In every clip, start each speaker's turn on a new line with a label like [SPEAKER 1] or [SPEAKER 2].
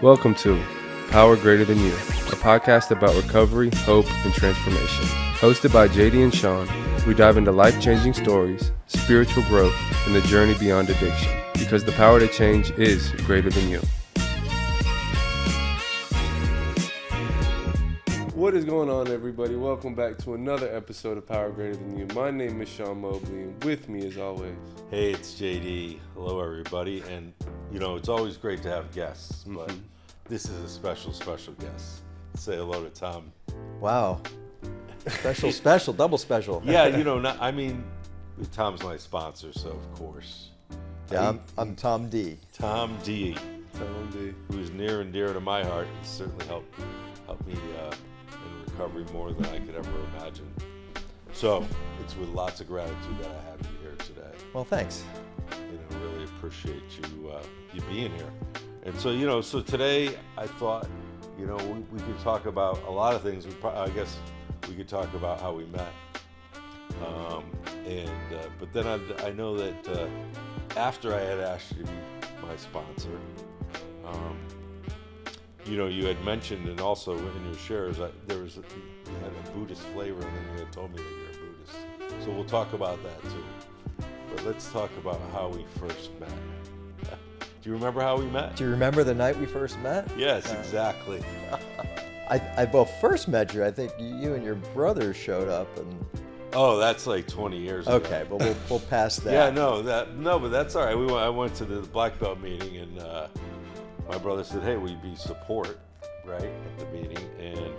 [SPEAKER 1] Welcome to Power Greater Than You, a podcast about recovery, hope, and transformation. Hosted by JD and Sean, we dive into life-changing stories, spiritual growth, and the journey beyond addiction, because the power to change is greater than you. What is going on, everybody? Welcome back to another episode of Power Greater Than You. My name is Sean Mobley, and with me, as always,
[SPEAKER 2] hey, it's JD. Hello, everybody. And, it's always great to have guests, but this is a special guest. Say hello to Tom.
[SPEAKER 3] Wow. Special, double special.
[SPEAKER 2] Yeah, Tom's my sponsor, so of course.
[SPEAKER 3] Yeah, I'm Tom D.
[SPEAKER 2] Tom D, who's near and dear to my heart. He certainly helped me in recovery more than I could ever imagine. So it's with lots of gratitude that I have you here today.
[SPEAKER 3] Well, thanks.
[SPEAKER 2] Really appreciate you being here. And so, so today I thought, we could talk about a lot of things. I guess we could talk about how we met. But then I know that after I had asked you to be my sponsor, you had mentioned, and also in your shares, you had a Buddhist flavor, and then you had told me that you're a Buddhist. So we'll talk about that too. But let's talk about how we first met. Do you remember how we met?
[SPEAKER 3] Do you remember the night we first met?
[SPEAKER 2] Yes, exactly.
[SPEAKER 3] I first met you. I think you and your brother showed up, and
[SPEAKER 2] oh, that's like 20 years ago.
[SPEAKER 3] Okay, but we'll pass that.
[SPEAKER 2] Yeah, but that's all right. I went to the black belt meeting, and my brother said, "Hey, will you be support right at the meeting?" And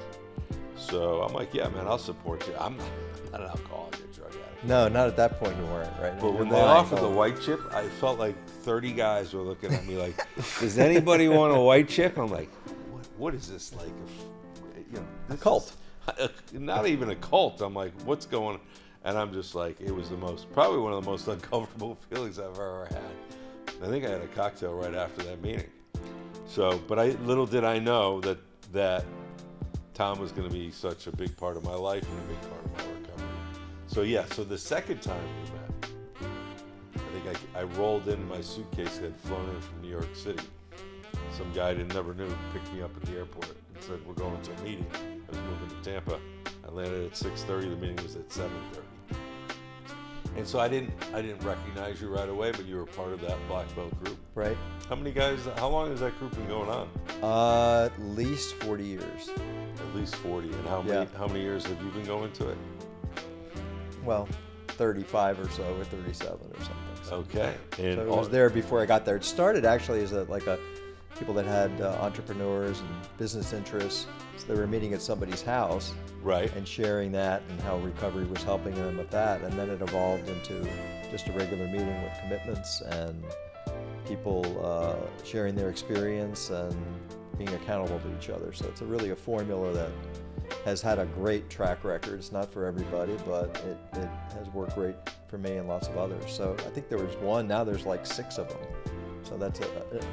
[SPEAKER 2] so I'm like, "Yeah, man, I'll support you. I'm not an alcoholic or drug addict."
[SPEAKER 3] No, not at that point you weren't, right?
[SPEAKER 2] But when they offered the white chip, I felt like 30 guys were looking at me like, "Does anybody want a white chip?" I'm like, "What is this like?
[SPEAKER 3] A cult?"
[SPEAKER 2] Not even a cult. I'm like, "What's going on?" And I'm just like, it was probably one of the most uncomfortable feelings I've ever had. I think I had a cocktail right after that meeting. So, but little did I know that Tom was going to be such a big part of my life and a big part of my recovery. So the second time we met, I think I rolled in my suitcase, had flown in from New York City. Some guy I never knew picked me up at the airport and said, "We're going to a meeting." I was moving to Tampa. I landed at 6:30. The meeting was at 7:30. And so I didn't recognize you right away, but you were part of that black belt group.
[SPEAKER 3] Right.
[SPEAKER 2] How many guys? How long has that group been going on?
[SPEAKER 3] At least 40 years.
[SPEAKER 2] At least 40. And how many years have you been going to it?
[SPEAKER 3] Well, 35 or so, or 37 or something. So.
[SPEAKER 2] Okay. And
[SPEAKER 3] so it was there before I got there. It started actually as people that had entrepreneurs and business interests. So they were meeting at somebody's house,
[SPEAKER 2] right,
[SPEAKER 3] and sharing that and how recovery was helping them with that. And then it evolved into just a regular meeting with commitments and people sharing their experience and being accountable to each other. So it's really a formula that has had a great track record. It's not for everybody, but it has worked great for me and lots of others. So I think there was one, now there's like 6 of them. So that's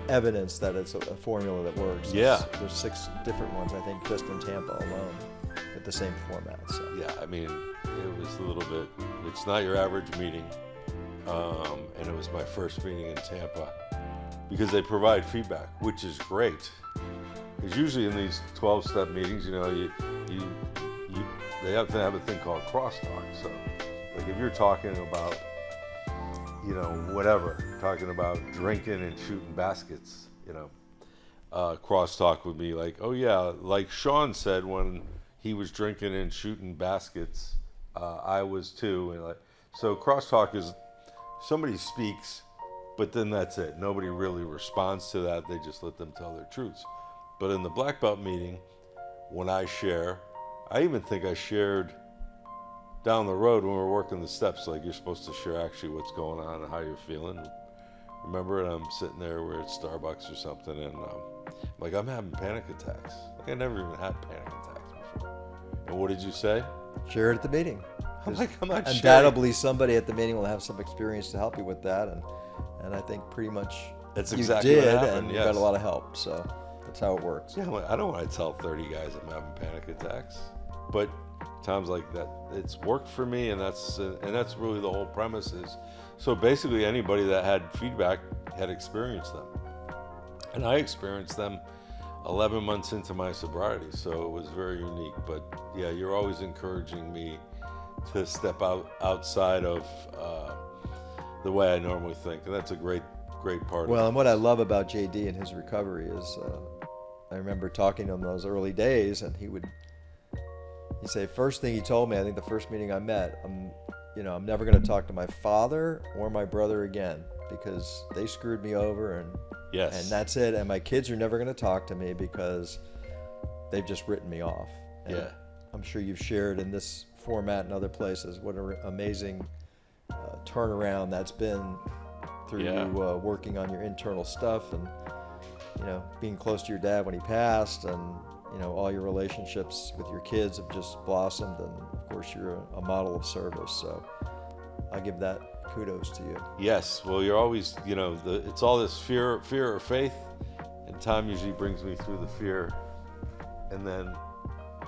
[SPEAKER 3] evidence that it's a formula that works.
[SPEAKER 2] Yeah.
[SPEAKER 3] There's 6 different ones, I think, just in Tampa alone with the same format. So.
[SPEAKER 2] Yeah, it was a little bit, it's not your average meeting. And it was my first meeting in Tampa because they provide feedback, which is great. Because usually in these 12-step meetings, they have to have a thing called crosstalk. So, like if you're talking about, talking about drinking and shooting baskets, crosstalk would be like, oh yeah, like Sean said when he was drinking and shooting baskets, I was too. And so crosstalk is somebody speaks, but then that's it. Nobody really responds to that. They just let them tell their truths. But in the black belt meeting, when I share, I even think I shared down the road when we were working the steps, like you're supposed to share actually what's going on and how you're feeling. Remember, and I'm sitting there, we're at Starbucks or something, and I'm having panic attacks. Like I never even had panic attacks before. And what did you say?
[SPEAKER 3] Share it at the meeting.
[SPEAKER 2] I'm not
[SPEAKER 3] undoubtedly somebody at the meeting will have some experience to help you with that, and I think pretty much
[SPEAKER 2] that's
[SPEAKER 3] you
[SPEAKER 2] exactly
[SPEAKER 3] did,
[SPEAKER 2] what happened,
[SPEAKER 3] and you
[SPEAKER 2] yes.
[SPEAKER 3] got a lot of help. So that's how it works.
[SPEAKER 2] Yeah, I don't want to tell 30 guys I'm having panic attacks, but Tom's like that. It's worked for me, and that's really the whole premise is. So basically, anybody that had feedback had experienced them, and I experienced them 11 months into my sobriety, so it was very unique. But yeah, you're always encouraging me to step outside of the way I normally think, and that's a great part.
[SPEAKER 3] Well, and what I love about JD and his recovery is, I remember talking to him those early days, and he'd say, first thing he told me, I think the first meeting I met, I'm never going to talk to my father or my brother again because they screwed me over, and that's it. And my kids are never going to talk to me because they've just written me off. And
[SPEAKER 2] yeah,
[SPEAKER 3] I'm sure you've shared in this format and other places what an amazing turnaround that's been through you working on your internal stuff, and being close to your dad when he passed, and all your relationships with your kids have just blossomed, and of course you're a model of service, so I give that kudos to you.
[SPEAKER 2] Yes, well, you're always, it's all this fear or faith, and Tom usually brings me through the fear, and then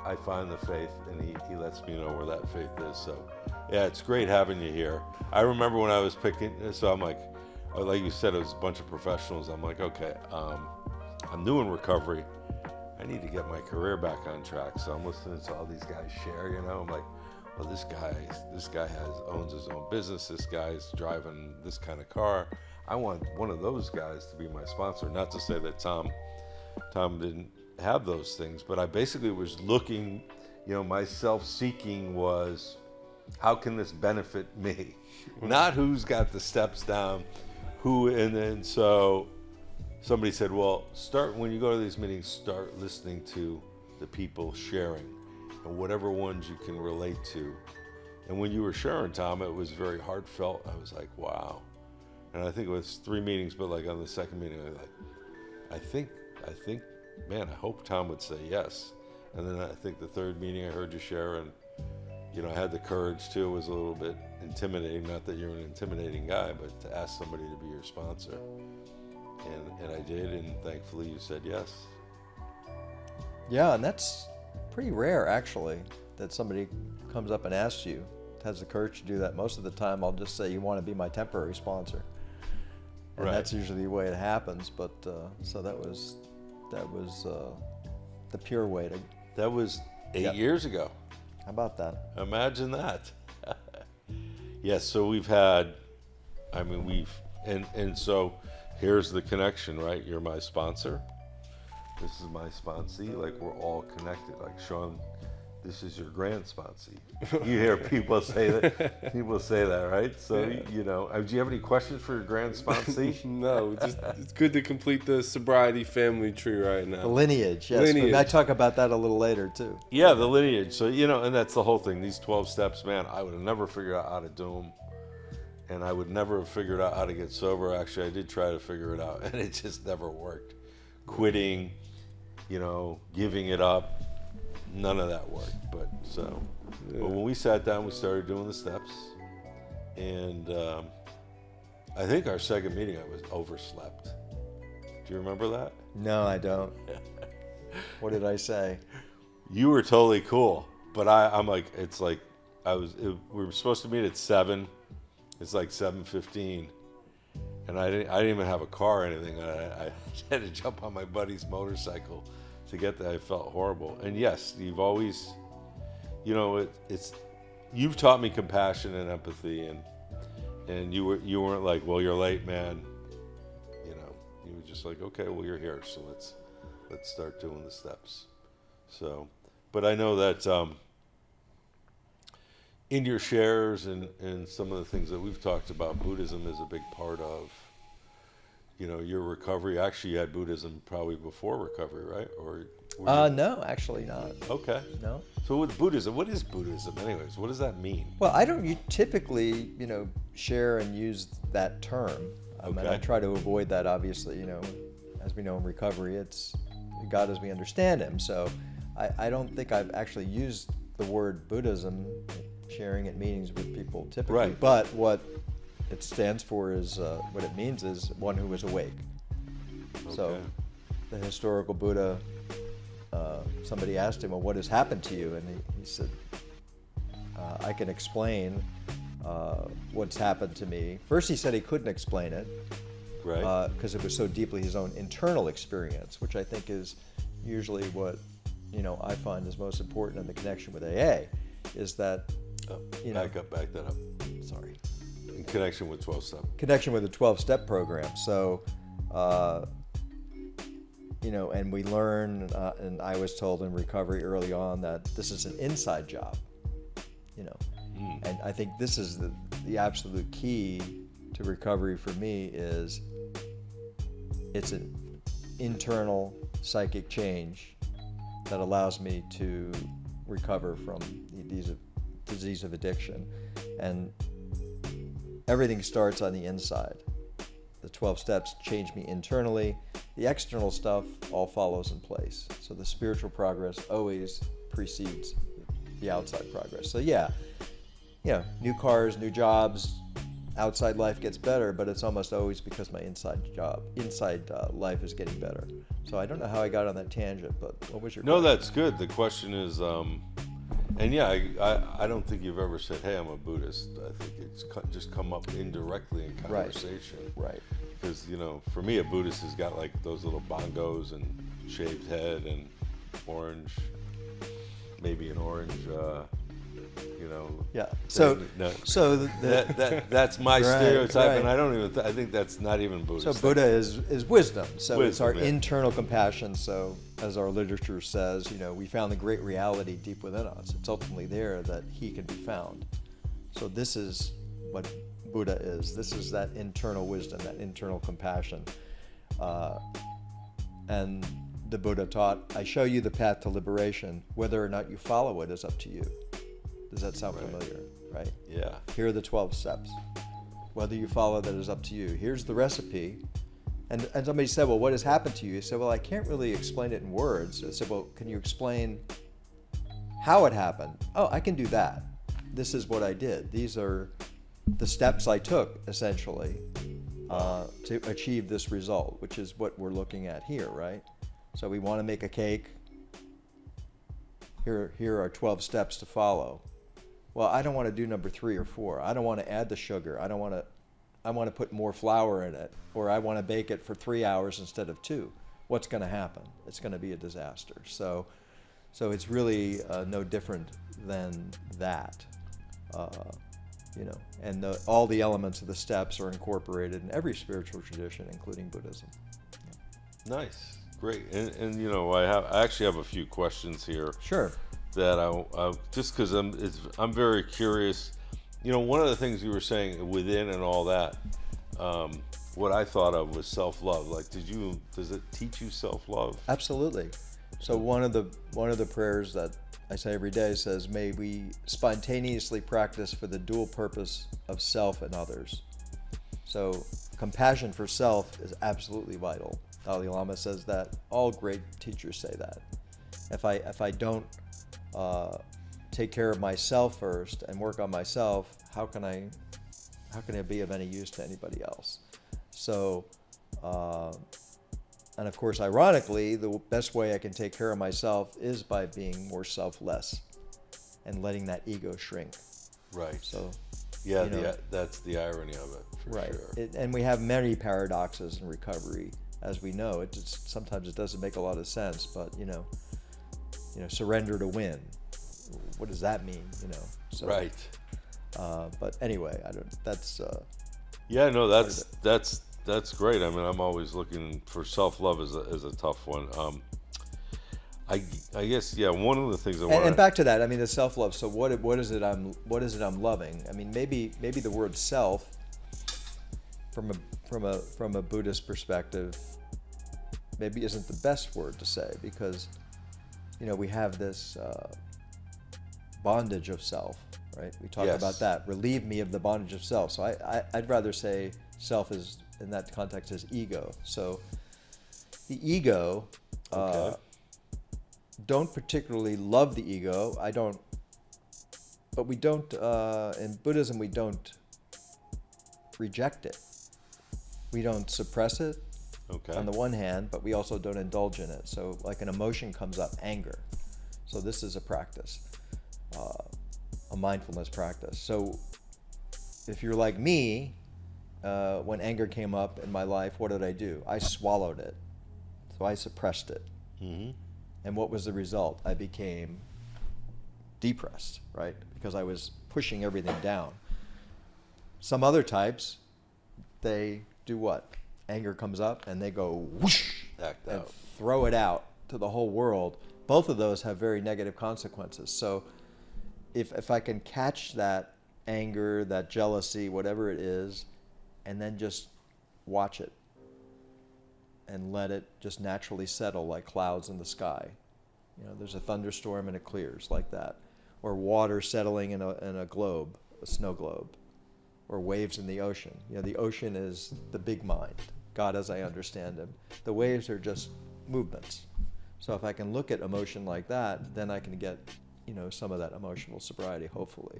[SPEAKER 2] I find the faith, and he lets me know where that faith is. So yeah, it's great having you here. I remember when I was picking, so I'm like you said, it was a bunch of professionals. I'm like, okay, I'm new in recovery. I need to get my career back on track. So I'm listening to all these guys share, I'm like, well, this guy owns his own business. This guy's driving this kind of car. I want one of those guys to be my sponsor. Not to say that Tom didn't have those things, but I basically was looking, my self-seeking was, how can this benefit me? Not who's got the steps down, and then so somebody said, well, when you go to these meetings, start listening to the people sharing, and whatever ones you can relate to. And when you were sharing, Tom, it was very heartfelt. I was like, wow. And I think it was 3 meetings, but like on the second meeting, I was like, I think, man, I hope Tom would say yes. And then I think the third meeting I heard you share, and I had the courage too. It was a little bit intimidating, not that you're an intimidating guy, but to ask somebody to be your sponsor. And I did, and thankfully you said yes.
[SPEAKER 3] Yeah, and that's pretty rare, actually, that somebody comes up and asks you, has the courage to do that. Most of the time I'll just say, you want to be my temporary sponsor. And that's usually the way it happens. But so that was the pure way to.
[SPEAKER 2] That was 8 years ago.
[SPEAKER 3] How about that?
[SPEAKER 2] Imagine that. Yes, so we've had, and so here's the connection, right? You're my sponsor. This is my sponsee. Like, we're all connected. Like, Sean, this is your grand sponsee. You hear people say that. People say that, right? So, do you have any questions for your grand sponsee?
[SPEAKER 1] No, just it's good to complete the sobriety family tree right now.
[SPEAKER 3] The lineage, yes. Lineage. I talk about that a little later, too.
[SPEAKER 2] Yeah, the lineage. So, and that's the whole thing. These 12 steps, man, I would have never figured out how to do them. And I would never have figured out how to get sober. Actually, I did try to figure it out, and it just never worked. Quitting, giving it up, none of that worked. But when we sat down, we started doing the steps, and I think our second meeting I was overslept. Do you remember that?
[SPEAKER 3] No, I don't. What did I say?
[SPEAKER 2] You were totally cool, but I'm like, it's like we were supposed to meet at 7. It's like 7:15, and I didn't even have a car or anything. I had to jump on my buddy's motorcycle to get there. I felt horrible. And yes, you've always, you've taught me compassion and empathy, and you weren't like, well, you're late, man. You were just like, okay, well, you're here, so let's start doing the steps. So, but I know that. In your shares and some of the things that we've talked about, Buddhism is a big part of, your recovery. Actually, you had Buddhism probably before recovery, right? Or
[SPEAKER 3] no, actually not.
[SPEAKER 2] Okay.
[SPEAKER 3] No.
[SPEAKER 2] So with Buddhism, what is Buddhism anyways? What does that mean?
[SPEAKER 3] Well, I don't typically, share and use that term. And I try to avoid that, obviously. As we know in recovery, it's God as we understand Him. So I don't think I've actually used the word Buddhism sharing at meetings with people typically.
[SPEAKER 2] Right.
[SPEAKER 3] But what it stands for is, what it means is one who is awake. Okay. So the historical Buddha, somebody asked him, well, what has happened to you? And he said, I can explain what's happened to me. First he said he couldn't explain it.
[SPEAKER 2] Right.
[SPEAKER 3] Because it was so deeply his own internal experience, which I think is usually what, I find is most important in the connection with AA, is that,
[SPEAKER 2] Back that up.
[SPEAKER 3] sorry.
[SPEAKER 2] In connection with 12-step.
[SPEAKER 3] Connection with the 12-step program. So, and we learn, and I was told in recovery early on that this is an inside job, and I think this is the absolute key to recovery for me is it's an internal psychic change that allows me to recover from the disease of addiction. And everything starts on the inside. The 12 steps change me internally. The external stuff all follows in place. So the spiritual progress always precedes the outside progress. So new cars, new jobs, outside life gets better, but it's almost always because my inside life is getting better. So I don't know how I got on that tangent, but what was your question?
[SPEAKER 2] That's good. The question is, I don't think you've ever said, hey, I'm a Buddhist. I think it's just come up indirectly in conversation.
[SPEAKER 3] Right.
[SPEAKER 2] Because, for me, a Buddhist has got like those little bongos and shaved head and orange, maybe an orange,
[SPEAKER 3] Yeah.
[SPEAKER 2] thing.
[SPEAKER 3] So
[SPEAKER 2] that's my
[SPEAKER 3] Right,
[SPEAKER 2] stereotype,
[SPEAKER 3] right.
[SPEAKER 2] and I think that's not even Buddhist.
[SPEAKER 3] So Buddha is wisdom. So it's our
[SPEAKER 2] Wisdom, yeah.
[SPEAKER 3] internal compassion. So as our literature says, we found the great reality deep within us. It's ultimately there that he can be found. So this is what Buddha is. This is that internal wisdom, that internal compassion. And the Buddha taught, I show you the path to liberation. Whether or not you follow it is up to you. Does that sound familiar? Right?
[SPEAKER 2] Yeah.
[SPEAKER 3] Here are the 12 steps. Whether you follow that is up to you. Here's the recipe. And somebody said, well, what has happened to you? He said, well, I can't really explain it in words. I said, well, can you explain how it happened? Oh, I can do that. This is what I did. These are the steps I took, essentially, to achieve this result, which is what we're looking at here, right? So we want to make a cake. Here are 12 steps to follow. Well, I don't want to do number 3 or 4. I don't want to add the sugar. I want to put more flour in it, or I want to bake it for 3 hours instead of 2. What's going to happen? It's going to be a disaster. So it's really no different than that, And all the elements of the steps are incorporated in every spiritual tradition, including Buddhism.
[SPEAKER 2] Nice, great, and I actually have a few questions here.
[SPEAKER 3] Sure.
[SPEAKER 2] That I just because I'm very curious. One of the things you were saying within and all that, what I thought of was self-love. Like, does it teach you self-love?
[SPEAKER 3] Absolutely. So one of the prayers that I say every day says, may we spontaneously practice for the dual purpose of self and others. So compassion for self is absolutely vital. Dalai Lama says that. All great teachers say that. If I don't take care of myself first and work on myself, how can I be of any use to anybody else? So, and of course, ironically, the best way I can take care of myself is by being more selfless and letting that ego shrink.
[SPEAKER 2] Right.
[SPEAKER 3] So,
[SPEAKER 2] that's the irony of it, for
[SPEAKER 3] right.
[SPEAKER 2] sure.
[SPEAKER 3] And we have many paradoxes in recovery, as we know. Sometimes it doesn't make a lot of sense, but surrender to win. What does that mean? So,
[SPEAKER 2] right.
[SPEAKER 3] But anyway, that's.
[SPEAKER 2] That's great. I mean, I'm always looking for self-love as a tough one. I guess one of the things I want.
[SPEAKER 3] And back to that. I mean, the self-love. So what is it I'm loving? I mean, maybe the word self, from a Buddhist perspective, maybe isn't the best word to say, because we have this bondage of self, right? We talk about that. Relieve me of the bondage of self. So I'd rather say self is, in that context, is ego. So the ego, don't particularly love the ego. I don't, but we don't, in Buddhism, we don't reject it. We don't suppress it on the one hand, but we also don't indulge in it. So like an emotion comes up, anger. So this is a practice, a mindfulness practice. So if you're like me, when anger came up in my life, what did I do? I swallowed it. So I suppressed it.
[SPEAKER 2] Mm-hmm.
[SPEAKER 3] And what was the result? I became depressed, right? Because I was pushing everything down. Some other types, they do what? Anger comes up and they go whoosh and throw it out to the whole world. Both of those have very negative consequences. So if I can catch that anger, that jealousy, whatever it is, and then just watch it and let it just naturally settle like clouds in the sky. You know, there's a thunderstorm and it clears like that. Or water settling in a globe, a snow globe. Or waves in the ocean. You know, the ocean is the big mind, God as I understand him. The waves are just movements. So if I can look at emotion like that, then I can get, you know, some of that emotional sobriety, hopefully,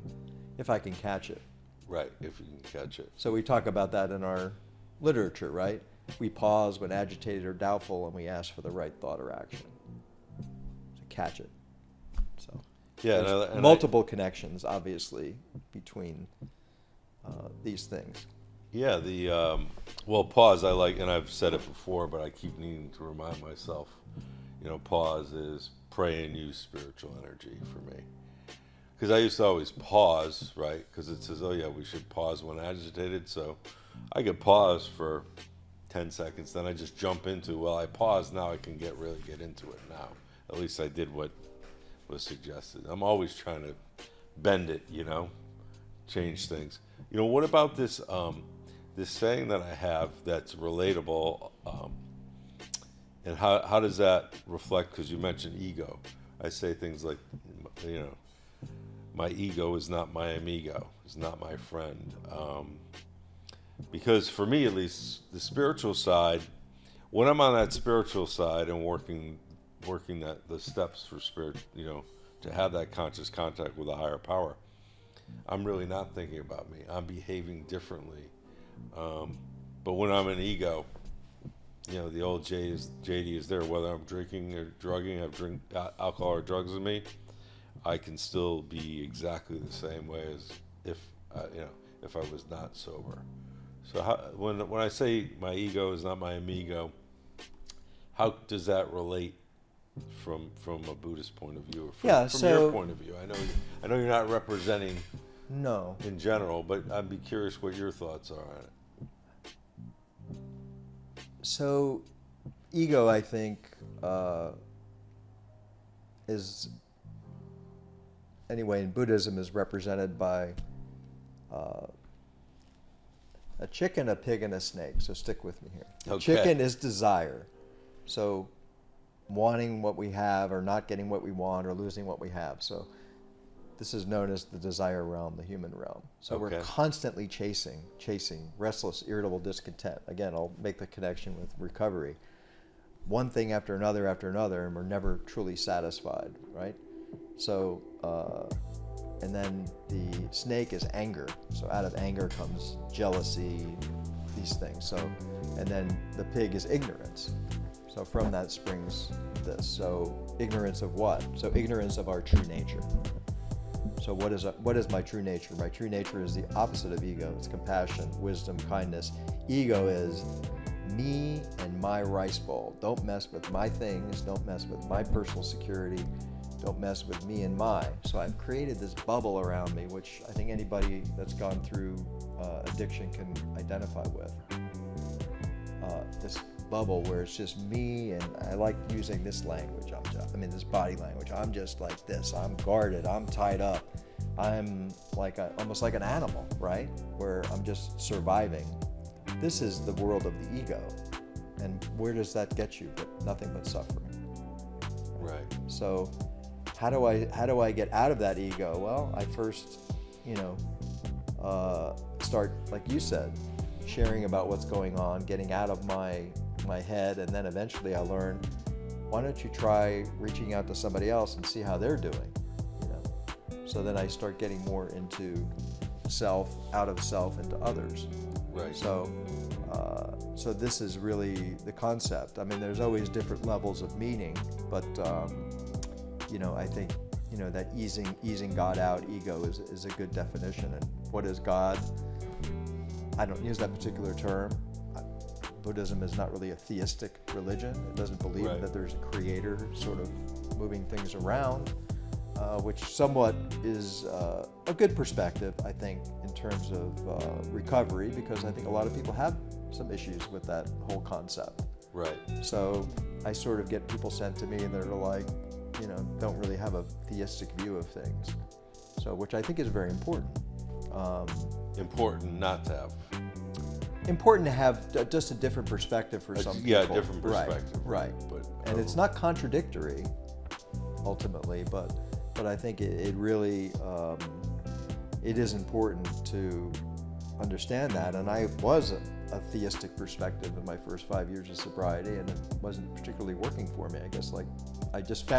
[SPEAKER 3] if I can catch it.
[SPEAKER 2] Right, if you can catch it.
[SPEAKER 3] So we talk about that in our literature, right? We pause when agitated or doubtful, and we ask for the right thought or action to catch it. So
[SPEAKER 2] yeah,
[SPEAKER 3] there's multiple connections, obviously, between these things.
[SPEAKER 2] Yeah, the well, pause I like, and I've said it before, but I keep needing to remind myself. You know, pause is pray and use spiritual energy for me. Because I used to always pause, right? Because it says, oh yeah, we should pause when agitated. So I could pause for 10 seconds, then I just jump into, well, I paused, now I can really get into it now. At least I did what was suggested. I'm always trying to bend it, you know, change things. You know, what about this this saying that I have that's relatable, and how does that reflect, because you mentioned ego. I say things like, you know, my ego is not my amigo, is not my friend. Because for me, at least, the spiritual side, when I'm on that spiritual side and working the steps for spirit, you know, to have that conscious contact with a higher power, I'm really not thinking about me. I'm behaving differently. But when I'm in ego, you know, the old JD is there. Whether I'm drinking or drugging, have alcohol or drugs in me, I can still be exactly the same way as if I was not sober. So when I say my ego is not my amigo, how does that relate from a Buddhist point of view, or from your point of view? I know you're not representing in general, but I'd be curious what your thoughts are on it.
[SPEAKER 3] So ego, I think, is, anyway, in Buddhism is represented by a chicken, a pig, and a snake. So stick with me here.
[SPEAKER 2] Okay.
[SPEAKER 3] Chicken is desire. So wanting what we have, or not getting what we want, or losing what we have. So this is known as the desire realm, the human realm. So we're constantly chasing, restless, irritable discontent. Again, I'll make the connection with recovery. One thing after another, and we're never truly satisfied, right? So, and then the snake is anger. So out of anger comes jealousy, these things. So, and then the pig is ignorance. So from that springs this. So ignorance of what? So ignorance of our true nature. So what is my true nature? My true nature is the opposite of ego. It's compassion, wisdom, kindness. Ego is me and my rice bowl. Don't mess with my things. Don't mess with my personal security. Don't mess with me and my. So I've created this bubble around me, which I think anybody that's gone through addiction can identify with. This bubble where it's just me, and I like using this language. This body language. I'm just like this. I'm guarded. I'm tied up. I'm like almost like an animal, right? Where I'm just surviving. This is the world of the ego. And where does that get you? But nothing but suffering.
[SPEAKER 2] Right.
[SPEAKER 3] So how do I get out of that ego? Well, I first, start, like you said, sharing about what's going on, getting out of my head, and then eventually I learn, why don't you try reaching out to somebody else and see how they're doing? So then I start getting more into self, out of self, into others.
[SPEAKER 2] Right.
[SPEAKER 3] So this is really the concept. There's always different levels of meaning, but I think that easing God out, ego is a good definition. And what is God? I don't use that particular term. Buddhism is not really a theistic religion. It doesn't believe
[SPEAKER 2] Right.
[SPEAKER 3] that there's a creator sort of moving things around, which somewhat is a good perspective, I think, in terms of recovery, because I think a lot of people have some issues with that whole concept.
[SPEAKER 2] Right.
[SPEAKER 3] So I sort of get people sent to me and they're like, don't really have a theistic view of things. So, which I think is very important.
[SPEAKER 2] Important not to have.
[SPEAKER 3] Important to have just a different perspective for some people.
[SPEAKER 2] Yeah, a different perspective.
[SPEAKER 3] Right.
[SPEAKER 2] But
[SPEAKER 3] And it's not contradictory, ultimately, but I think it really, it is important to understand that. And I was a theistic perspective in my first 5 years of sobriety, and it wasn't particularly working for me. I guess I just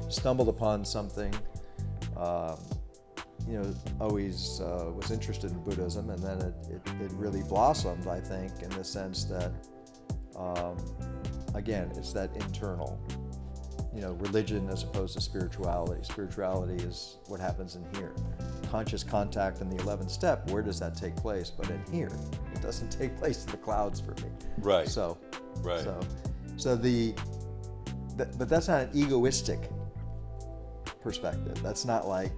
[SPEAKER 3] stumbled upon something, always was interested in Buddhism, and then it really blossomed, I think, in the sense that, again, it's that internal, religion as opposed to spirituality. Spirituality is what happens in here. Conscious contact in the 11th step, where does that take place? But in here, it doesn't take place in the clouds for me.
[SPEAKER 2] Right.
[SPEAKER 3] So,
[SPEAKER 2] Right.
[SPEAKER 3] but that's not an egoistic perspective. That's not like,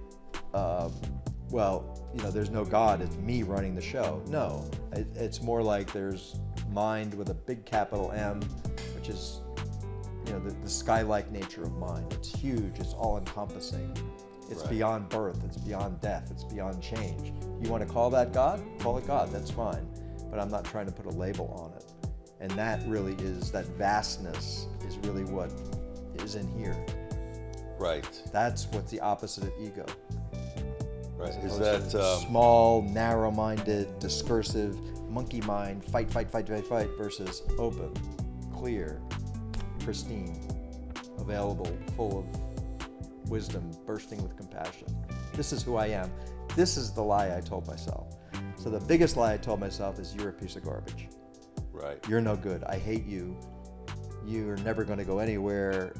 [SPEAKER 3] there's no God, it's me running the show. No, it's more like there's mind with a big capital M, which is, the sky-like nature of mind. It's huge, it's all-encompassing. It's
[SPEAKER 2] Right.
[SPEAKER 3] beyond birth, it's beyond death, it's beyond change. You want to call that God? Call it God, that's fine. But I'm not trying to put a label on it. And that really is, that vastness is really what is in here.
[SPEAKER 2] Right.
[SPEAKER 3] That's what's the opposite of ego.
[SPEAKER 2] Right.
[SPEAKER 3] As
[SPEAKER 2] Is
[SPEAKER 3] opposed to
[SPEAKER 2] that
[SPEAKER 3] small, narrow-minded, discursive, monkey mind, fight, versus open, clear, pristine, available, full of wisdom, bursting with compassion. This is who I am. This is the lie I told myself. So the biggest lie I told myself is, you're a piece of garbage.
[SPEAKER 2] right?
[SPEAKER 3] You're no good. I hate you. You're never going to go anywhere,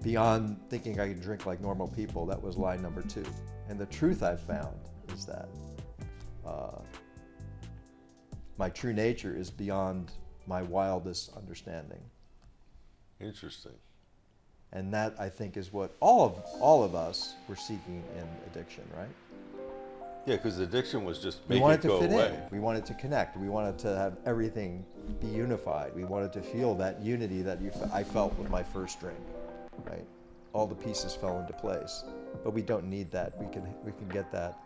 [SPEAKER 3] beyond thinking I can drink like normal people. That was lie number 2. And the truth I've found is that my true nature is beyond my wildest understanding.
[SPEAKER 2] Interesting.
[SPEAKER 3] And that, I think, is what all of us were seeking in addiction, right?
[SPEAKER 2] Yeah, because addiction was just
[SPEAKER 3] We
[SPEAKER 2] make
[SPEAKER 3] wanted
[SPEAKER 2] it go
[SPEAKER 3] to fit
[SPEAKER 2] away.
[SPEAKER 3] in. We wanted to connect. We wanted to have everything be unified. We wanted to feel that unity that I felt with my first drink, right? All the pieces fell into place. But we don't need that. We can get that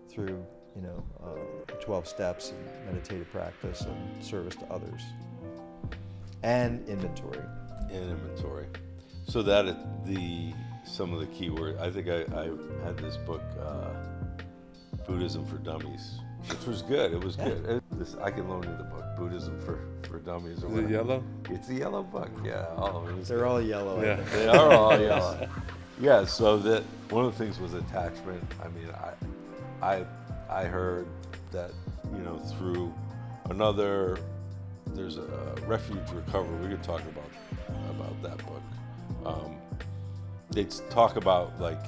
[SPEAKER 3] through, the 12 steps and meditative practice and service to others. And inventory.
[SPEAKER 2] And inventory. So that some of the key words. I think I had this book, Buddhism for Dummies, which was good. It was good. I can loan you the book, Buddhism for Dummies. Or
[SPEAKER 1] Is it yellow?
[SPEAKER 2] It's a yellow book. Yeah, all of it.
[SPEAKER 3] They're all yellow.
[SPEAKER 1] Yeah.
[SPEAKER 3] I think.
[SPEAKER 2] They are all yellow. Yeah. So that one of the things was attachment. I mean, I heard that through another. There's a refuge recovery. We could talk about that book. They talk about like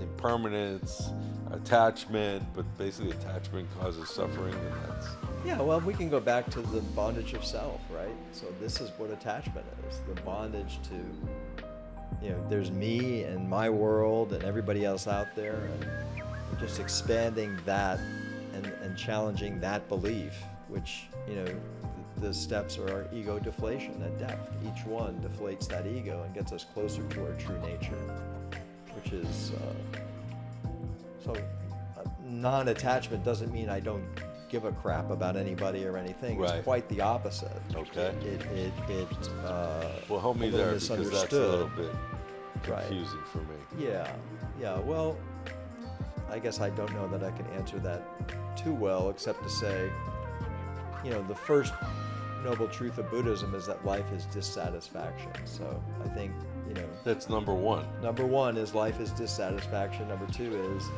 [SPEAKER 2] impermanence, attachment, but basically attachment causes suffering, and that's
[SPEAKER 3] Yeah, well, we can go back to the bondage of self, right? So this is what attachment is, the bondage to, there's me and my world and everybody else out there, and just expanding that and challenging that belief, which, the steps are our ego deflation at depth. Each one deflates that ego and gets us closer to our true nature, which is, non-attachment doesn't mean I don't give a crap about anybody or anything.
[SPEAKER 2] Right.
[SPEAKER 3] It's quite the opposite.
[SPEAKER 2] okay.
[SPEAKER 3] Well,
[SPEAKER 2] Help me there, because that's a little bit
[SPEAKER 3] Right.
[SPEAKER 2] confusing for me.
[SPEAKER 3] Yeah. Well, I guess I don't know that I can answer that too well, except to say, the first noble truth of Buddhism is that life is dissatisfaction. So I think,
[SPEAKER 2] That's number one.
[SPEAKER 3] number 1 is life is dissatisfaction. Number 2 is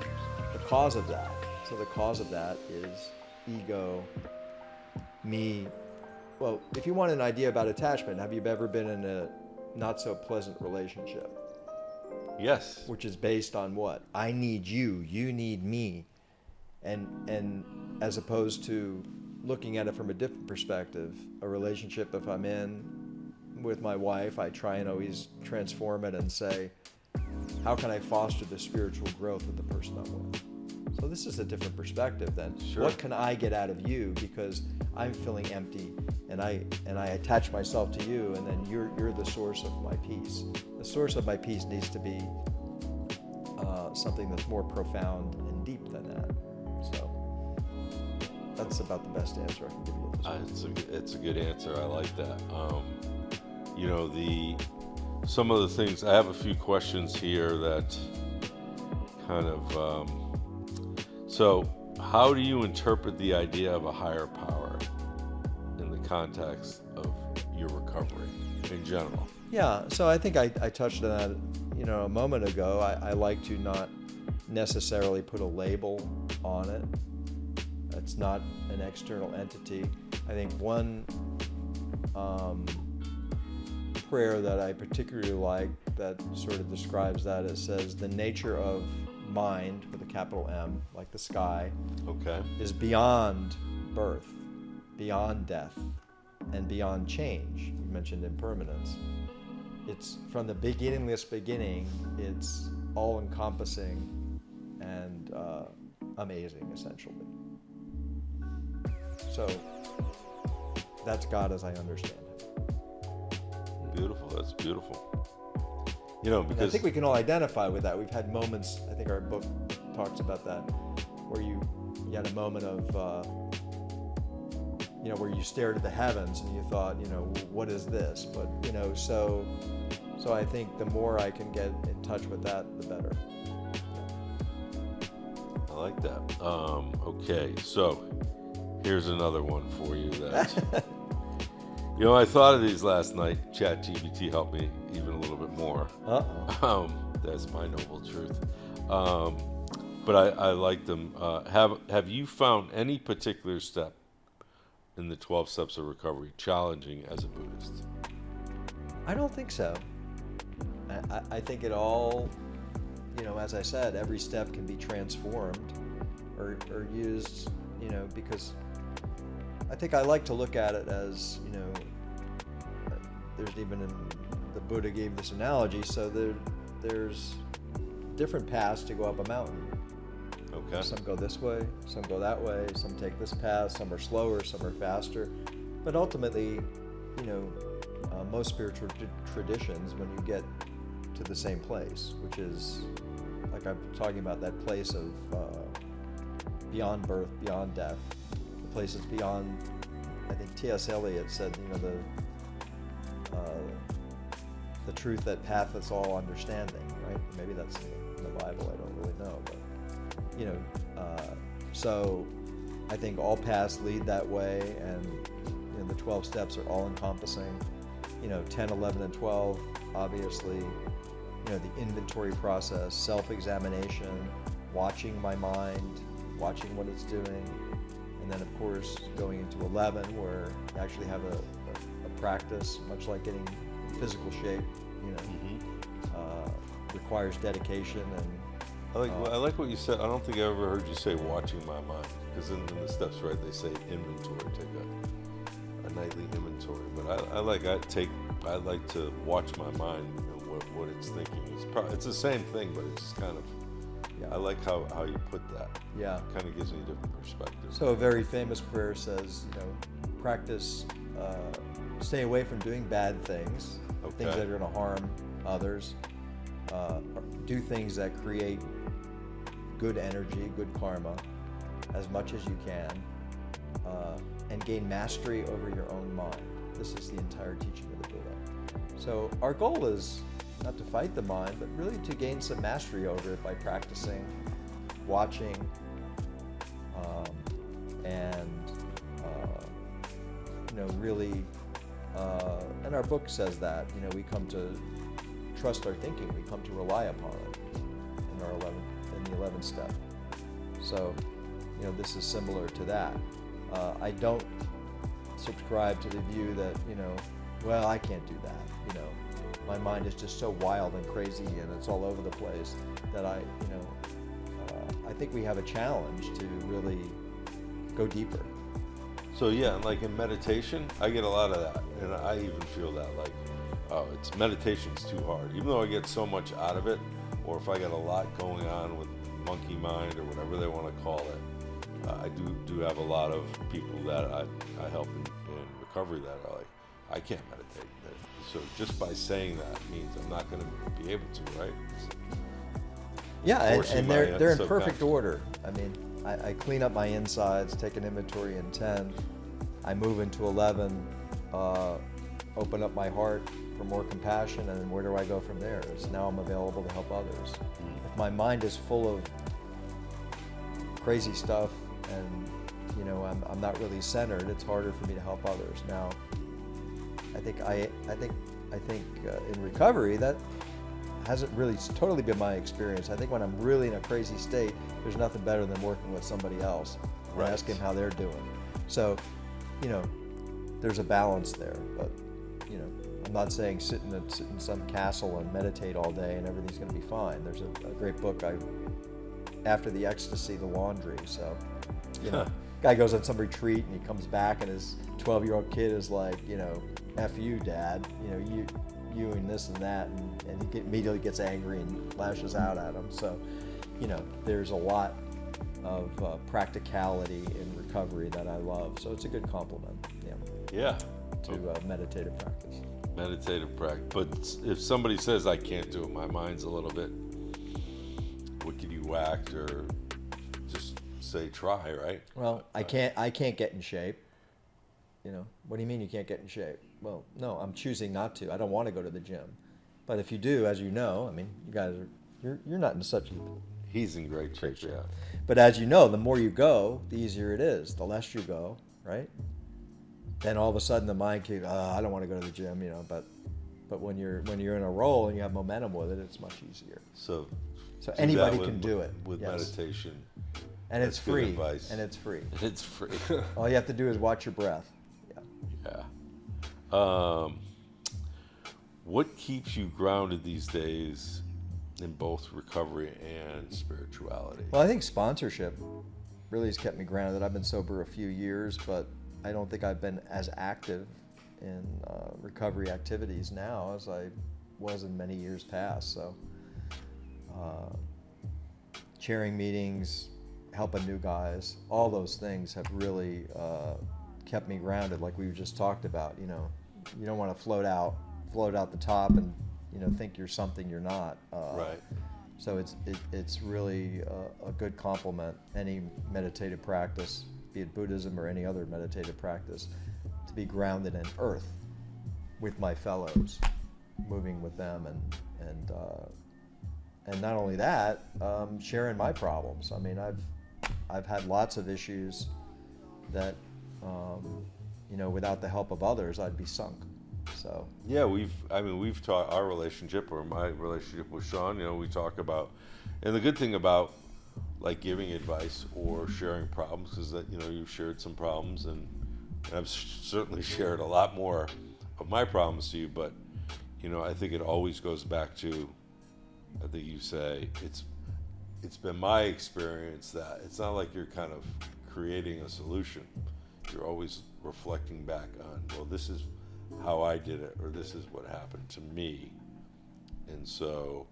[SPEAKER 3] the cause of that. So the cause of that is ego, me. Well, if you want an idea about attachment, have you ever been in a not so pleasant relationship?
[SPEAKER 2] Yes.
[SPEAKER 3] Which is based on what? I need you, you need me. and as opposed to looking at it from a different perspective, a relationship, if I'm in with my wife, I try and always transform it and say, how can I foster the spiritual growth of the person I'm with? So this is a different perspective than what can I get out of you because I'm feeling empty and I attach myself to you, and then you're the source of my peace. The source of my peace needs to be something that's more profound and deep than that. So that's about the best answer I can give you at this point.
[SPEAKER 2] It's a good answer. I like that. Some of the things, I have a few questions here that kind of, so how do you interpret the idea of a higher power in the context of your recovery in general?
[SPEAKER 3] Yeah, so I think I touched on that, a moment ago. I like to not necessarily put a label on it. It's not an external entity. I think one prayer that I particularly like that sort of describes that, it says, the nature of mind, with a capital M, like the sky, is beyond birth, beyond death, and beyond change. You mentioned impermanence. It's from the beginningless beginning, it's all-encompassing and amazing, essentially. So that's God as I understand Him.
[SPEAKER 2] Beautiful. That's beautiful.
[SPEAKER 3] And
[SPEAKER 2] because
[SPEAKER 3] I think we can all identify with that. We've had moments, I think our book talks about that, where you had a moment of, where you stared at the heavens and you thought, what is this? But, so I think the more I can get in touch with that, the better.
[SPEAKER 2] I like that. Okay, so here's another one for you that, I thought of these last night. ChatGPT helped me even a little bit more. That's my noble truth. But I like them. Have you found any particular step in the 12 steps of recovery challenging as a Buddhist?
[SPEAKER 3] I don't think so. I think it all, as I said, every step can be transformed or used, because I think I like to look at it as, there's even the Buddha gave this analogy, so there's different paths to go up a mountain.
[SPEAKER 2] Okay.
[SPEAKER 3] Some go this way, some go that way, some take this path, some are slower, some are faster. But ultimately, most spiritual traditions, when you get to the same place, which is, like I'm talking about, that place of beyond birth, beyond death, the place is beyond, I think T.S. Eliot said, the truth that passeth all understanding, right? Maybe that's in the Bible, I don't really know, but so I think all paths lead that way, and the 12 steps are all encompassing. 10, 11, and 12, obviously, the inventory process, self-examination, watching my mind, watching what it's doing, and then of course going into 11, where you actually have a practice, much like getting in physical shape, requires dedication. And
[SPEAKER 2] I like what you said. I don't think I ever heard you say watching my mind, because in the steps, right, they say inventory, take a nightly inventory. But I like to watch my mind and what it's thinking. It's the same thing, but it's just kind of, I like how you put that.
[SPEAKER 3] Yeah.
[SPEAKER 2] It kind of gives me a different perspective.
[SPEAKER 3] So a very famous prayer says, practice, stay away from doing bad things, things that are going to harm others. Do things that create good energy, good karma, as much as you can, and gain mastery over your own mind. This is the entire teaching of the Buddha. So our goal is not to fight the mind, but really to gain some mastery over it by practicing, watching, and really, and our book says that, we come to trust our thinking, we come to rely upon it in the 11th step. So, this is similar to that. I don't subscribe to the view that, I can't do that. My mind is just so wild and crazy and it's all over the place that I think we have a challenge to really go deeper.
[SPEAKER 2] So yeah, like in meditation, I get a lot of that, and I even feel that like, oh, it's meditation's too hard. Even though I get so much out of it, or if I got a lot going on with monkey mind or whatever they want to call it, I do have a lot of people that I help in recovery that are like, I can't meditate. So just by saying that means I'm not going to be able to, right?
[SPEAKER 3] Yeah, and they're in perfect
[SPEAKER 2] subconscious.
[SPEAKER 3] order. I mean, I clean up my insides, take an inventory in 10, I move into 11, open up my heart for more compassion, and then where do I go from there? So now I'm available to help others. If my mind is full of crazy stuff and I'm not really centered, it's harder for me to help others. Now, I think in recovery that hasn't really totally been my experience. I think when I'm really in a crazy state, there's nothing better than working with somebody else and
[SPEAKER 2] Right.
[SPEAKER 3] asking how they're doing. So, there's a balance there. But, I'm not saying sit in some castle and meditate all day and everything's going to be fine. There's a great book, After the Ecstasy, The Laundry. So, guy goes on some retreat and he comes back and his 12-year-old kid is like, F you, Dad. You and this and that, and he immediately gets angry and lashes out at him. So, there's a lot of practicality in recovery that I love. So it's a good compliment,
[SPEAKER 2] Yeah.
[SPEAKER 3] to meditative practice.
[SPEAKER 2] Meditative practice. But if somebody says I can't do it, my mind's a little bit wickety whacked, or just say try, right?
[SPEAKER 3] Well, I can't get in shape. What do you mean you can't get in shape? Well, no, I'm choosing not to. I don't want to go to the gym. But if you do, as you know, I mean, you guys you're not in such a...
[SPEAKER 2] He's in great shape, yeah.
[SPEAKER 3] But as you know, the more you go, the easier it is. The less you go, right? Then all of a sudden the mind can, I don't want to go to the gym, but when you're in a roll and you have momentum with it, it's much easier.
[SPEAKER 2] So do
[SPEAKER 3] anybody
[SPEAKER 2] that
[SPEAKER 3] can do it
[SPEAKER 2] with
[SPEAKER 3] yes.
[SPEAKER 2] meditation.
[SPEAKER 3] And it's
[SPEAKER 2] That's good
[SPEAKER 3] free.
[SPEAKER 2] advice.
[SPEAKER 3] And it's free.
[SPEAKER 2] It's free.
[SPEAKER 3] All you have to do is watch your breath.
[SPEAKER 2] Yeah. What keeps you grounded these days in both recovery and spirituality?
[SPEAKER 3] Well, I think sponsorship really has kept me grounded. I've been sober a few years, but I don't think I've been as active in recovery activities now as I was in many years past. So chairing meetings, helping new guys, all those things have really kept me grounded, like we just talked about. You don't want to float out the top and think you're something you're not.
[SPEAKER 2] Right.
[SPEAKER 3] So it's really a good complement, any meditative practice, be it Buddhism or any other meditative practice, to be grounded in earth with my fellows, moving with them, and not only that, sharing my problems. I mean, I've had lots of issues that without the help of others, I'd be sunk. So
[SPEAKER 2] yeah, we've taught our relationship, or my relationship with Sean. We talk about, and the good thing about like giving advice or sharing problems is that you've shared some problems, and I've certainly shared a lot more of my problems to you. But I think it always goes back to, I think you say it's been my experience that it's not like you're kind of creating a solution. You're always reflecting back on, well, this is how I did it, or this is what happened to me. And so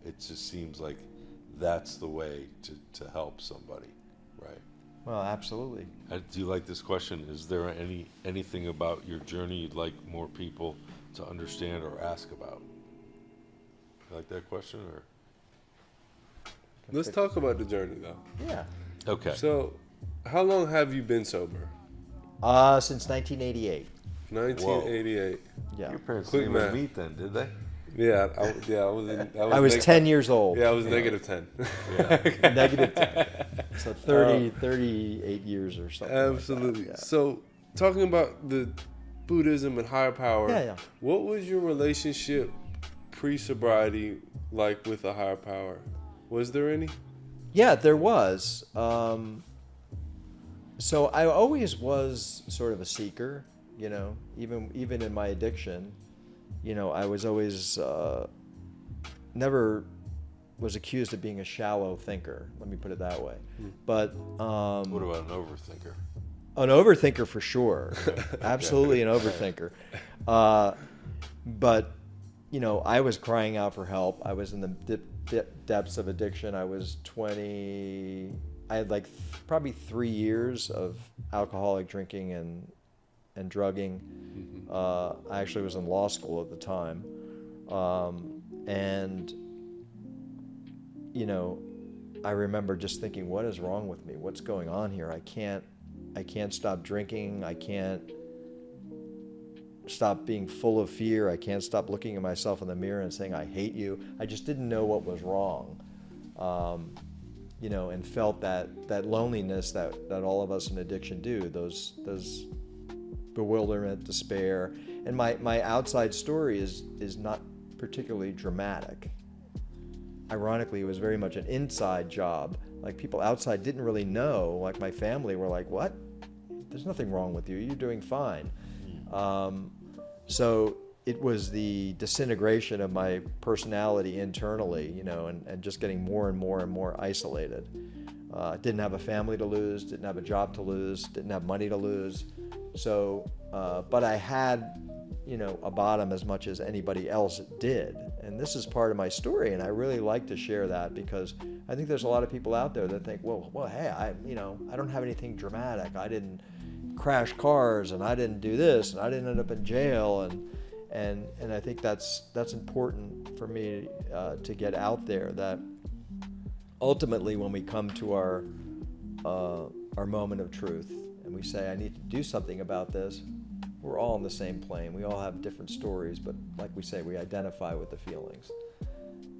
[SPEAKER 2] it just seems like that's the way to help somebody, right?
[SPEAKER 3] Well, absolutely.
[SPEAKER 2] Do you like this question? Is there anything about your journey you'd like more people to understand or ask about? You like that question, or?
[SPEAKER 1] Let's talk about the journey, though.
[SPEAKER 3] Yeah.
[SPEAKER 2] Okay.
[SPEAKER 1] So, how long have you been sober?
[SPEAKER 3] Since 1988.
[SPEAKER 1] 1988.
[SPEAKER 3] Yeah.
[SPEAKER 2] Your parents
[SPEAKER 1] Quick
[SPEAKER 2] didn't even
[SPEAKER 1] math.
[SPEAKER 2] meet then, did they?
[SPEAKER 1] Yeah, I
[SPEAKER 3] was 10 years old.
[SPEAKER 1] Yeah, I was negative 10.
[SPEAKER 2] Yeah.
[SPEAKER 3] Negative 10. So 38 years or something.
[SPEAKER 1] Absolutely.
[SPEAKER 3] Like that.
[SPEAKER 1] So, talking about the Buddhism and higher power,
[SPEAKER 3] Yeah.
[SPEAKER 1] what was your relationship pre-sobriety like with a higher power? Was there any?
[SPEAKER 3] Yeah, there was. So I always was sort of a seeker, even in my addiction. I was always never was accused of being a shallow thinker. Let me put it that way. But
[SPEAKER 2] what about an overthinker?
[SPEAKER 3] An overthinker for sure. Absolutely an overthinker. But, you know, I was crying out for help. I was in the depths of addiction. I was 20. I had like probably 3 years of alcoholic drinking and drugging. I actually was in law school at the time. And, you know, I remember just thinking, what is wrong with me? What's going on here? I can't stop drinking. I can't stop being full of fear. I can't stop looking at myself in the mirror and saying, I hate you. I just didn't know what was wrong. You know, and felt that loneliness that all of us in addiction do, those bewilderment, despair. And my outside story is not particularly dramatic. Ironically, it was very much an inside job. Like, people outside didn't really know. Like, my family were like, what? There's nothing wrong with you. You're doing fine. So it was the disintegration of my personality internally, you know, and just getting more and more and more isolated. Didn't have a family to lose, didn't have a job to lose, didn't have money to lose. So, but I had, you know, a bottom as much as anybody else did. And this is part of my story, and I really like to share that because I think there's a lot of people out there that think, well, hey, I don't have anything dramatic. I didn't crash cars, and I didn't do this, and I didn't end up in jail, and I think that's important for me to get out there, that ultimately when we come to our moment of truth and we say, I need to do something about this, we're all on the same plane. We all have different stories, but like we say, we identify with the feelings.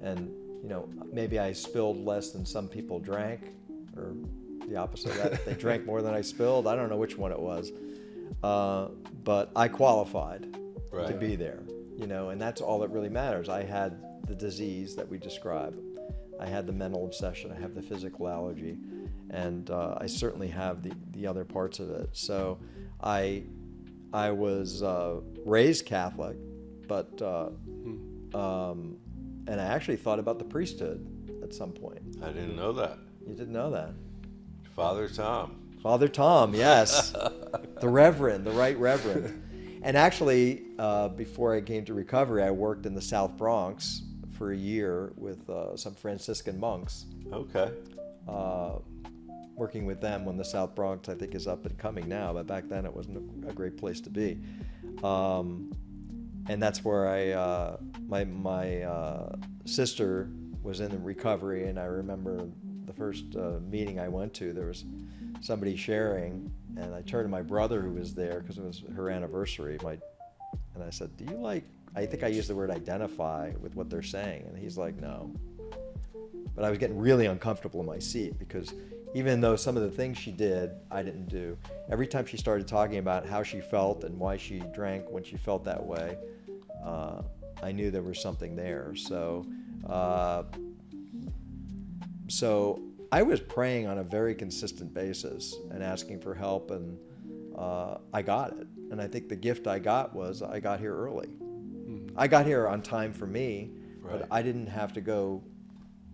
[SPEAKER 3] And, you know, maybe I spilled less than some people drank, or the opposite of that. They drank more than I spilled. I don't know which one it was. But I qualified to be there, you know, and that's all that really matters. I had the disease that we describe. I had the mental obsession. I have the physical allergy. And I certainly have the other parts of it. So I was raised Catholic, but and I actually thought about the priesthood at some point.
[SPEAKER 2] I didn't know that.
[SPEAKER 3] You didn't know that?
[SPEAKER 2] Father Tom.
[SPEAKER 3] Father Tom, yes. The Reverend, the Right Reverend. And actually, before I came to recovery, I worked in the South Bronx for a year with some Franciscan monks.
[SPEAKER 2] Okay.
[SPEAKER 3] Working with them when the South Bronx, I think, is up and coming now, but back then it wasn't a great place to be. And that's where my sister was in the recovery, and I remember the first meeting I went to, there was somebody sharing, and I turned to my brother who was there because it was her anniversary, and I said, do you I think I used the word identify with what they're saying, and he's like, no. But I was getting really uncomfortable in my seat because even though some of the things she did, I didn't do. Every time she started talking about how she felt and why she drank when she felt that way, I knew there was something there. So I was praying on a very consistent basis and asking for help, and I got it. And I think the gift I got was I got here early. Mm-hmm. I got here on time for me, but I didn't have to go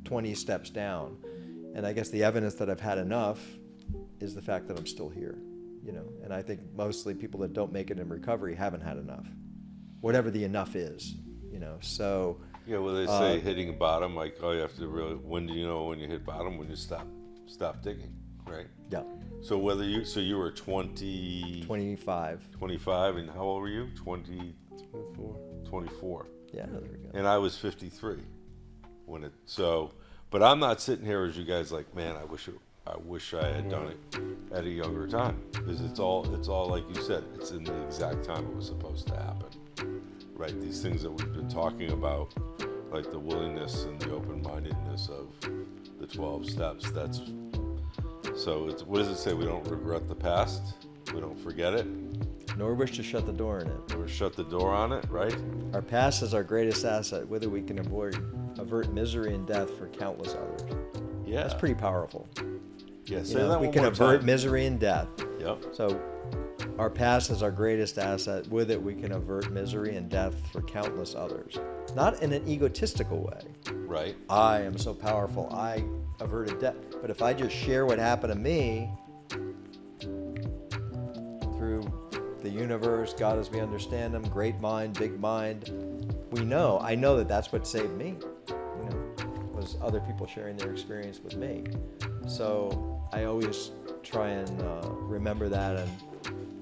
[SPEAKER 3] 20 steps down. And I guess the evidence that I've had enough is the fact that I'm still here, you know. And I think mostly people that don't make it in recovery haven't had enough, whatever the enough is, you know. So
[SPEAKER 2] yeah, well, they say hitting bottom, like, oh, you have to really. When do you know when you hit bottom? When you stop digging, right?
[SPEAKER 3] Yeah.
[SPEAKER 2] So you were 25, and how old were you? 24. Yeah, there we go. And I was 53 when it. So, but I'm not sitting here as you guys like, man, I wish I had done it at a younger time, because it's all like you said, it's in the exact time it was supposed to happen, right? These things that we've been talking about, like the willingness and the open-mindedness of the 12 steps. That's so. What does it say? We don't regret the past. We don't forget it.
[SPEAKER 3] Nor wish to shut the door on it.
[SPEAKER 2] Or shut the door on it, right?
[SPEAKER 3] Our past is our greatest asset, whether we can avert misery and death for countless others.
[SPEAKER 2] Yeah.
[SPEAKER 3] That's pretty powerful.
[SPEAKER 2] Yeah, say that
[SPEAKER 3] we
[SPEAKER 2] one
[SPEAKER 3] can
[SPEAKER 2] more
[SPEAKER 3] avert
[SPEAKER 2] time.
[SPEAKER 3] Misery and death.
[SPEAKER 2] Yep.
[SPEAKER 3] So our past is our greatest asset. With it, we can avert misery and death for countless others. Not in an egotistical way.
[SPEAKER 2] Right.
[SPEAKER 3] I am so powerful. I averted death. But if I just share what happened to me through the universe, God as we understand Him, great mind, big mind, I know that that's what saved me. Was other people sharing their experience with me. So I always try and remember that,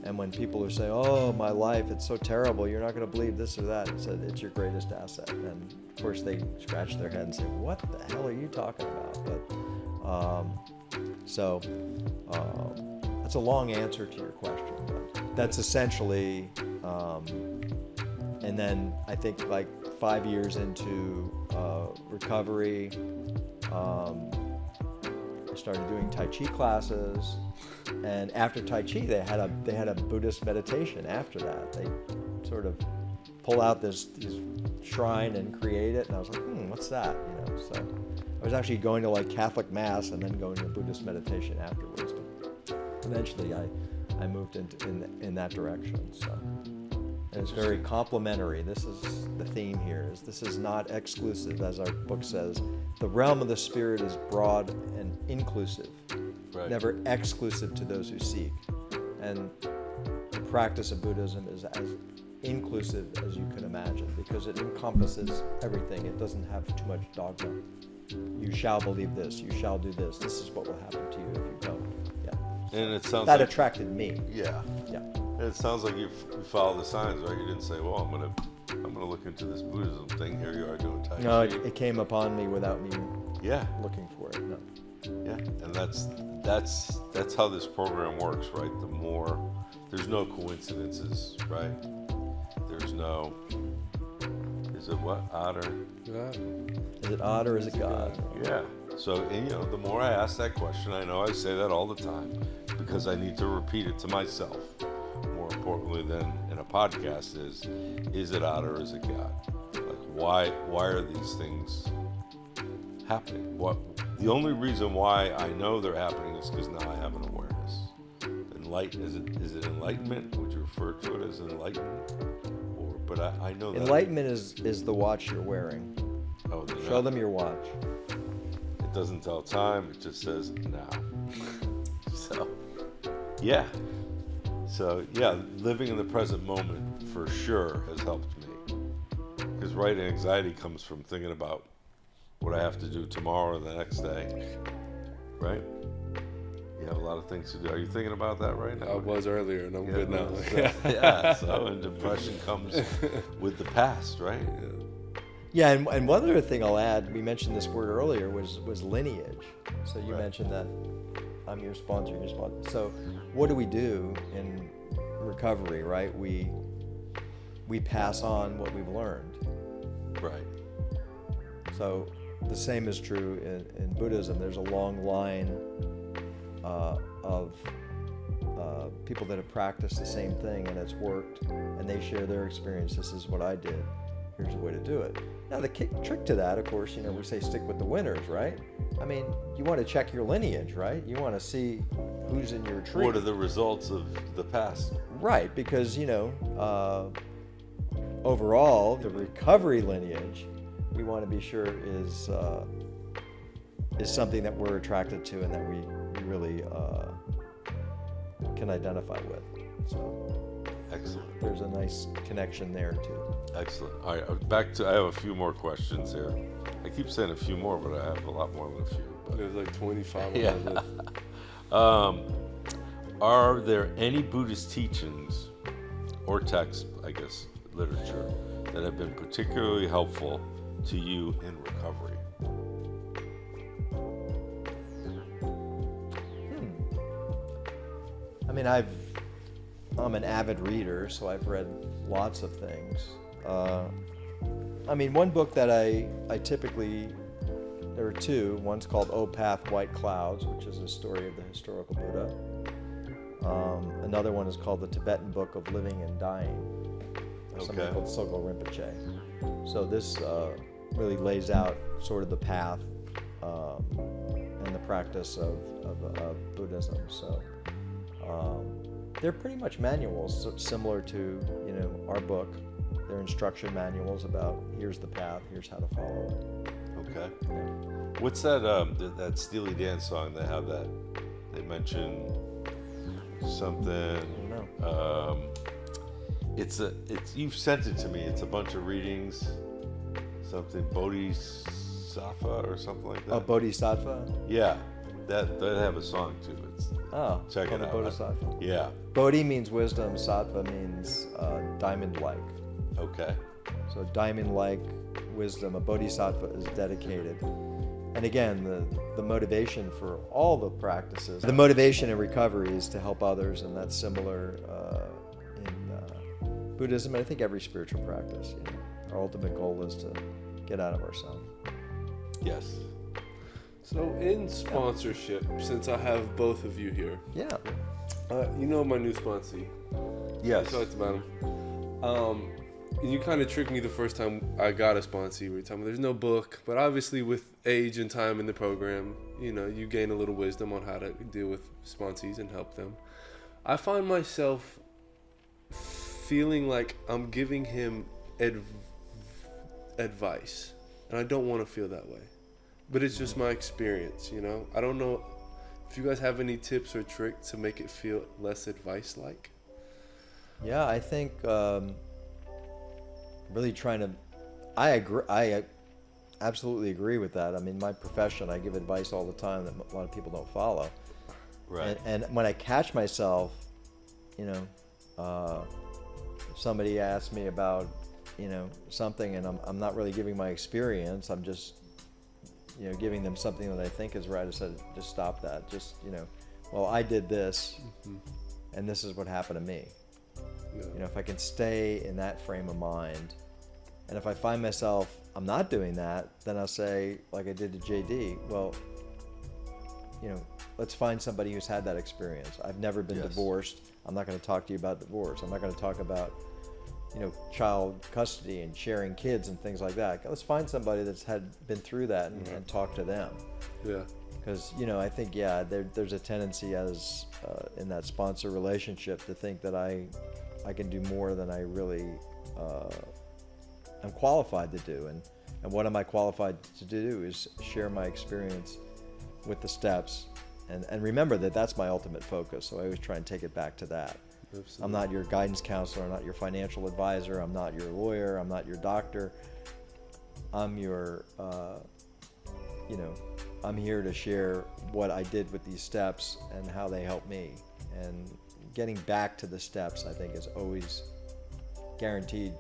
[SPEAKER 3] and when people are saying, "Oh, my life, it's so terrible, you're not going to believe this or that," I said, "It's your greatest asset." And of course they scratch their head and say, "What the hell are you talking about?" But that's a long answer to your question, but that's essentially, and then I think like 5 years into recovery, I started doing Tai Chi classes, and after Tai Chi, they had a Buddhist meditation. After that, they sort of pull out this shrine and create it, and I was like, what's that? So I was actually going to like Catholic Mass and then going to Buddhist meditation afterwards. But eventually, I moved in that direction. So. And it's very complementary. This is the theme here. This is not exclusive, as our book says. The realm of the spirit is broad and inclusive, right. Never exclusive to those who seek. And the practice of Buddhism is as inclusive as you can imagine, because it encompasses everything. It doesn't have too much dogma. You shall believe this. You shall do this. This is what will happen to you if you don't. Yeah.
[SPEAKER 2] And it sounds
[SPEAKER 3] that attracted me.
[SPEAKER 2] Yeah.
[SPEAKER 3] Yeah.
[SPEAKER 2] It sounds like you follow the signs, right? You didn't say, "Well, I'm gonna look into this Buddhism thing." Here you are doing Tai Chi.
[SPEAKER 3] No, it came upon me without me looking for it. No.
[SPEAKER 2] Yeah, and that's how this program works, right? There's no coincidences, right? There's no. Is it what? Odd or God?
[SPEAKER 3] Is it odd or is it God?
[SPEAKER 2] Yeah. So, and, the more I ask that question, I know I say that all the time because I need to repeat it to myself. More importantly than in a podcast is it odd or is it God? Like, why are these things happening? The only reason why I know they're happening is because now I have an awareness. Is it enlightenment? Would you refer to it as enlightenment? But I know that
[SPEAKER 3] enlightenment is the watch you're wearing.
[SPEAKER 2] Oh,
[SPEAKER 3] show them your watch.
[SPEAKER 2] It doesn't tell time. It just says now. So, yeah. So, yeah, living in the present moment for sure has helped me. Because, right, anxiety comes from thinking about what I have to do tomorrow or the next day. Right? You have a lot of things to do. Are you thinking about that right now?
[SPEAKER 1] I was earlier, and I'm good now.
[SPEAKER 2] So, and depression comes with the past, right?
[SPEAKER 3] Yeah, and one other thing I'll add, we mentioned this word earlier, was lineage. So you mentioned that I'm your sponsor, So what do we do in recovery, right? We pass on what we've learned.
[SPEAKER 2] Right.
[SPEAKER 3] So the same is true in Buddhism. There's a long line of people that have practiced the same thing and it's worked, and they share their experience. This is what I did. Here's a way to do it. Now the trick to that, of course, we say stick with the winners, right? I mean, you want to check your lineage, right? You want to see who's in your tree.
[SPEAKER 2] What are the results of the past?
[SPEAKER 3] Right, because overall, the recovery lineage, we want to be sure is something that we're attracted to and that we really can identify with. So
[SPEAKER 2] excellent.
[SPEAKER 3] There's a nice connection there too.
[SPEAKER 2] Excellent. All right, I have a few more questions here. I keep saying a few more, but I have a lot more than a few. But
[SPEAKER 1] there's like 25.
[SPEAKER 2] Yeah. Are there any Buddhist teachings or texts, I guess, literature, that have been particularly helpful to you in recovery?
[SPEAKER 3] I mean, I'm an avid reader, so I've read lots of things. One book that I typically, there are two. One's called O Path, White Clouds, which is a story of the historical Buddha. Another one is called the Tibetan Book of Living and Dying, something called Sogyal Rinpoche. So this really lays out sort of the path and the practice of Buddhism. So they're pretty much manuals, similar to, our book. They're instruction manuals about here's the path, here's how to follow it.
[SPEAKER 2] Okay. What's that that Steely Dan song they have that they mention something?
[SPEAKER 3] I don't know.
[SPEAKER 2] It's you've sent it to me. It's a bunch of readings, something Bodhisattva or something like that.
[SPEAKER 3] Oh, Bodhisattva?
[SPEAKER 2] Yeah, that they have a song too. Check it out.
[SPEAKER 3] Bodhisattva.
[SPEAKER 2] Yeah.
[SPEAKER 3] Bodhi means wisdom. Sattva means diamond-like.
[SPEAKER 2] Okay.
[SPEAKER 3] So diamond-like wisdom. A bodhisattva is dedicated. And again, the motivation for all the practices, the motivation in recovery is to help others, and that's similar in Buddhism, and I think every spiritual practice. Our ultimate goal is to get out of ourselves.
[SPEAKER 2] Yes.
[SPEAKER 1] So in sponsorship, since I have both of you here,
[SPEAKER 3] Yeah.
[SPEAKER 1] you know my new sponsee.
[SPEAKER 2] Yes.
[SPEAKER 1] I talked about him. And you kind of tricked me the first time I got a sponsee. We were talking, there's no book, but obviously with age and time in the program, you gain a little wisdom on how to deal with sponsees and help them. I find myself feeling like I'm giving him advice, and I don't want to feel that way. But it's just my experience, I don't know if you guys have any tips or tricks to make it feel less advice-like.
[SPEAKER 3] Yeah, I think really trying to, I absolutely agree with that. I mean, my profession, I give advice all the time that a lot of people don't follow.
[SPEAKER 2] Right.
[SPEAKER 3] And when I catch myself, if somebody asks me about, something, and I'm not really giving my experience, I'm just, giving them something that I think is right. I said, just stop that. Just, well, I did this, and this is what happened to me.
[SPEAKER 1] Yeah.
[SPEAKER 3] If I can stay in that frame of mind, and if I find myself I'm not doing that, then I'll say, like I did to JD, well, let's find somebody who's had that experience. I've never been divorced. I'm not going to talk to you about divorce. I'm not going to talk about, child custody and sharing kids and things like that. Let's find somebody that's been through that and talk to them.
[SPEAKER 1] Yeah.
[SPEAKER 3] Because, I think, there's a tendency as in that sponsor relationship to think that I can do more than I really am qualified to do. And what am I qualified to do is share my experience with the steps. And remember that that's my ultimate focus. So I always try and take it back to that. Absolutely. I'm not your guidance counselor. I'm not your financial advisor. I'm not your lawyer. I'm not your doctor. I'm your, I'm here to share what I did with these steps and how they helped me. And getting back to the steps, I think, is always guaranteed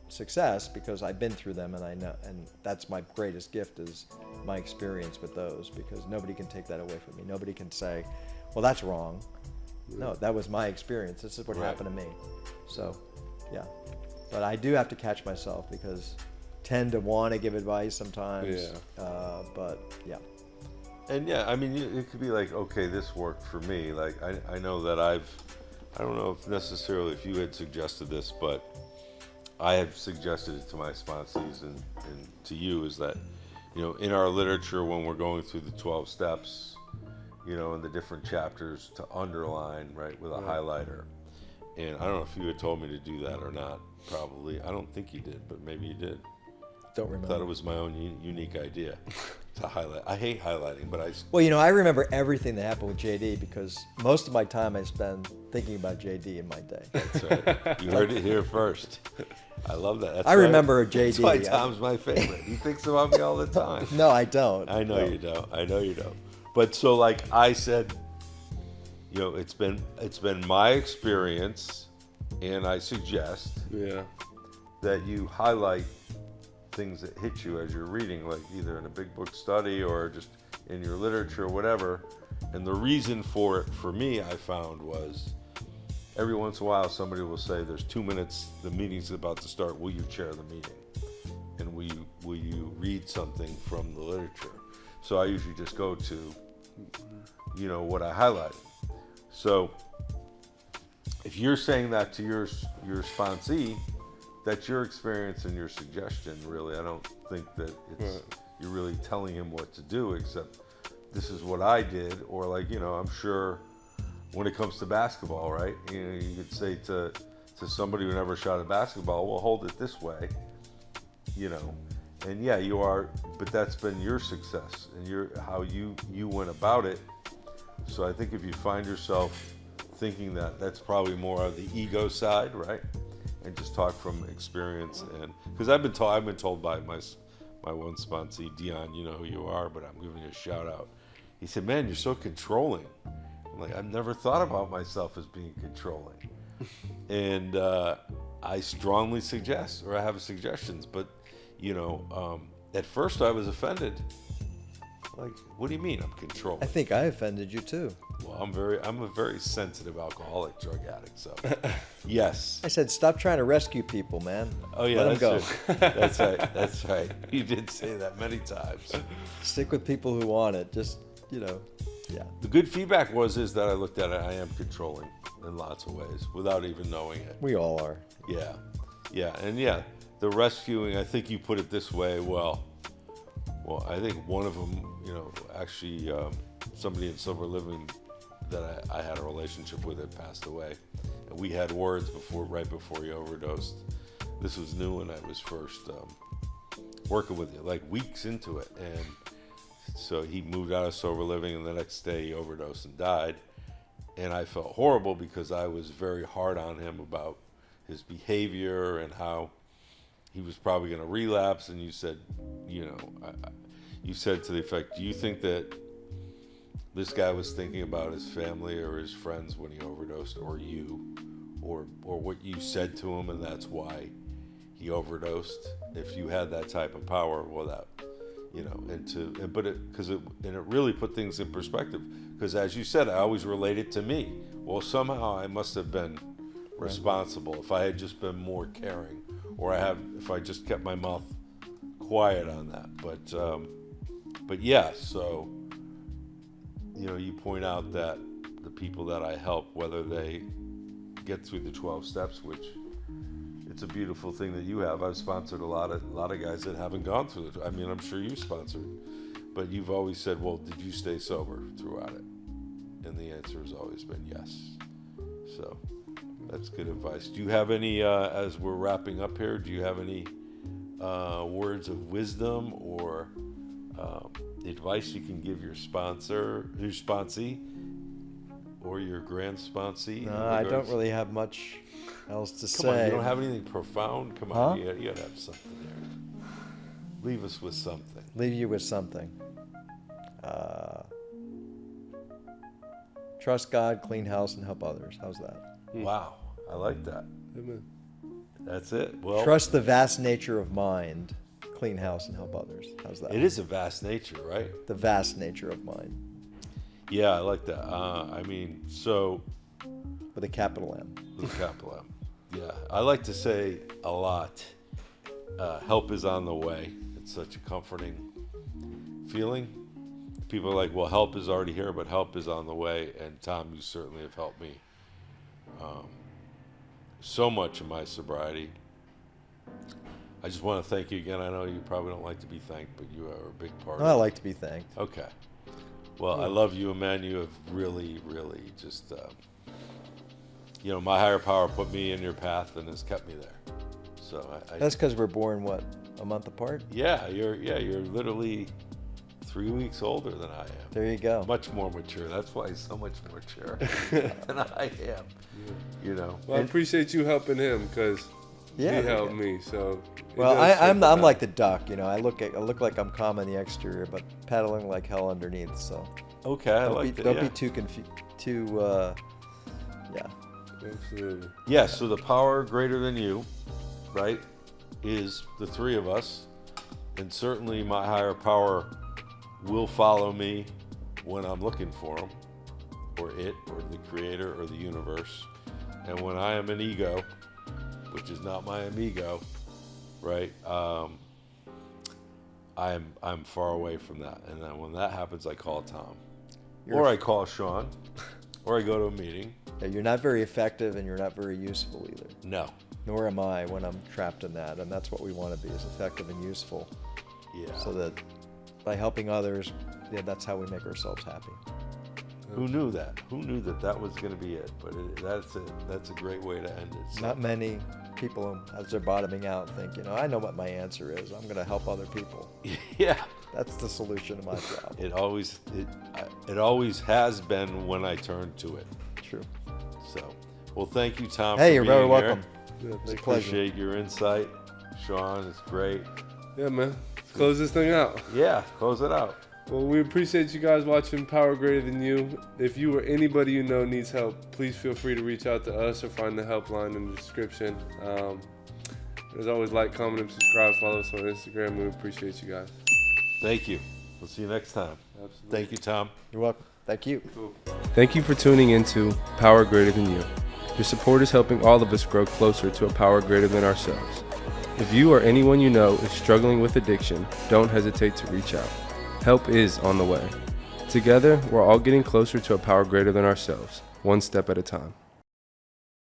[SPEAKER 3] success because I've been through them and I know, and that's my greatest gift is my experience with those, because nobody can take that away from me. Nobody can say, well, that's wrong. No, that was my experience. This is what happened to me. So, yeah. But I do have to catch myself because I tend to want to give advice sometimes. But yeah.
[SPEAKER 2] And I mean, it could be like, okay, this worked for me. Like, I know that I don't know if necessarily if you had suggested this, but I have suggested it to my sponsees and to you is that, in our literature, when we're going through the 12 steps, in the different chapters to underline, right, with a highlighter. And I don't know if you had told me to do that or not. Probably. I don't think you did, but maybe you did.
[SPEAKER 3] Don't remember.
[SPEAKER 2] I thought it was my own unique idea to highlight. I hate highlighting, but
[SPEAKER 3] Well, I remember everything that happened with JD because most of my time I spend thinking about JD in my day.
[SPEAKER 2] That's right. You heard it here first. I love that.
[SPEAKER 3] I remember JD.
[SPEAKER 2] That's why Tom's my favorite. He thinks about me all the time.
[SPEAKER 3] No, I don't.
[SPEAKER 2] I know you don't. I know you don't. But so, like I said, it's been my experience, and I suggest that you highlight things that hit you as you're reading, like either in a big book study or just in your literature or whatever. And the reason for it, for me, I found was every once in a while somebody will say, there's 2 minutes, the meeting's about to start, will you chair the meeting? And will you read something from the literature? So I usually just go to, what I highlighted. So if you're saying that to your sponsee, that's your experience and your suggestion, really. I don't think that you're really telling him what to do, except this is what I did, or I'm sure when it comes to basketball, right? You could say to somebody who never shot a basketball, well, hold it this way, and yeah, you are, but that's been your success and how you went about it. So I think if you find yourself thinking that's probably more of the ego side, right? And just talk from experience, and because I've been told by my one sponsee, Dion, you know who you are, but I'm giving you a shout out. He said, "Man, you're so controlling." I'm like, I've never thought about myself as being controlling, and I strongly suggest, or I have suggestions, but at first I was offended. Like, what do you mean I'm controlling?
[SPEAKER 3] I think I offended you too.
[SPEAKER 2] Well, I'm a very sensitive alcoholic, drug addict, so yes.
[SPEAKER 3] I said, stop trying to rescue people, man.
[SPEAKER 2] Oh yeah,
[SPEAKER 3] let them
[SPEAKER 2] go. That's right. You did say that many times.
[SPEAKER 3] Stick with people who want it. Just, yeah.
[SPEAKER 2] The good feedback is that I looked at it, I am controlling in lots of ways without even knowing it.
[SPEAKER 3] We all are.
[SPEAKER 2] Yeah, and the rescuing, I think you put it this way, well, I think one of them, actually somebody in Sober Living that I had a relationship with had passed away. And we had words right before he overdosed. This was new when I was first working with you, like weeks into it. And so he moved out of Sober Living, and the next day he overdosed and died. And I felt horrible because I was very hard on him about his behavior and how he was probably going to relapse. And you said, you said to the effect, do you think that this guy was thinking about his family or his friends when he overdosed, or you, or what you said to him, and that's why he overdosed? If you had that type of power, well, that, it really put things in perspective. Because as you said, I always relate it to me. Well, somehow I must have been responsible if I had just been more caring, or if I just kept my mouth quiet on that. But yeah, so you point out that the people that I help, whether they get through the 12 steps, which it's a beautiful thing that you have. I've sponsored a lot of guys that haven't gone through it. I mean, I'm sure you've sponsored, but you've always said, well, did you stay sober throughout it? And the answer has always been yes. So that's good advice. Do you have any, as we're wrapping up here, do you have any words of wisdom or advice you can give your sponsee, or your grand sponsee?
[SPEAKER 3] No, I don't really have much else to say.
[SPEAKER 2] Come on, you don't have anything profound? Come on, you gotta have something there. Leave us with something.
[SPEAKER 3] Leave you with something. Trust God, clean house, and help others. How's that?
[SPEAKER 2] Wow, I like that.
[SPEAKER 1] Amen.
[SPEAKER 2] That's it. Well,
[SPEAKER 3] trust the vast nature of mind, clean house, and help others. How's that?
[SPEAKER 2] It is a vast nature, right?
[SPEAKER 3] The vast nature of mind.
[SPEAKER 2] Yeah, I like that. So
[SPEAKER 3] with a capital M.
[SPEAKER 2] With a capital M. Yeah, I like to say a lot. Help is on the way. It's such a comforting feeling. People are like, well, help is already here, but help is on the way. And Tom, you certainly have helped me so much in my sobriety. I just want to thank you again. I know you probably don't like to be thanked, but you are a big part of it.
[SPEAKER 3] I like to be thanked.
[SPEAKER 2] Okay. Well, I love you, man. You have really, really just, my higher power put me in your path and has kept me there. So
[SPEAKER 3] that's because we're born, a month apart?
[SPEAKER 2] Yeah, you're literally 3 weeks older than I am.
[SPEAKER 3] There you go.
[SPEAKER 2] Much more mature. That's why he's so much more mature than I am.
[SPEAKER 1] Well, I appreciate you helping him because he helped me. So
[SPEAKER 3] I'm like the duck. I look like I'm calm on the exterior, but paddling like hell underneath. So
[SPEAKER 2] okay, I like that.
[SPEAKER 3] Don't be too confused. Yeah.
[SPEAKER 1] Absolutely.
[SPEAKER 2] Yeah. So the power greater than you, right, is the three of us, and certainly my higher power will follow me when I'm looking for him, or it, or the creator, or the universe. And when I am an ego, which is not my amigo, right? I'm far away from that, and then when that happens, I call Tom, I call Sean, or I go to a meeting.
[SPEAKER 3] Yeah, you're not very effective, and you're not very useful either.
[SPEAKER 2] No.
[SPEAKER 3] Nor am I when I'm trapped in that, and that's what we want to be: is effective and useful.
[SPEAKER 2] Yeah.
[SPEAKER 3] So that by helping others, that's how we make ourselves happy.
[SPEAKER 2] Who knew that? Who knew that that was going to be it? But that's a great way to end it. So.
[SPEAKER 3] Not many people, as they're bottoming out, think, I know what my answer is. I'm going to help other people.
[SPEAKER 2] Yeah.
[SPEAKER 3] That's the solution to my problem.
[SPEAKER 2] It always has been when I turn to it.
[SPEAKER 3] True.
[SPEAKER 2] So, well, thank you, Tom.
[SPEAKER 3] Hey,
[SPEAKER 2] for
[SPEAKER 3] you're
[SPEAKER 2] being
[SPEAKER 3] very
[SPEAKER 2] here.
[SPEAKER 3] welcome.
[SPEAKER 1] Yeah,
[SPEAKER 3] It's a
[SPEAKER 1] thank
[SPEAKER 3] pleasure.
[SPEAKER 2] Appreciate your insight, Sean. It's great.
[SPEAKER 1] you. Yeah, man. Let's close this thing out.
[SPEAKER 2] Yeah, close it out.
[SPEAKER 1] Well, we appreciate you guys watching Power Greater Than You. If you or anybody you know needs help, please feel free to reach out to us or find the helpline in the description. As always, like, comment, and subscribe. Follow us on Instagram. We appreciate you guys.
[SPEAKER 2] Thank you. We'll see you next time.
[SPEAKER 1] Absolutely.
[SPEAKER 2] Thank you, Tom.
[SPEAKER 3] You're welcome. Thank you.
[SPEAKER 1] Cool. Thank you for tuning into Power Greater Than You. Your support is helping all of us grow closer to a power greater than ourselves. If you or anyone you know is struggling with addiction, don't hesitate to reach out. Help is on the way. Together, we're all getting closer to a power greater than ourselves, one step at a time.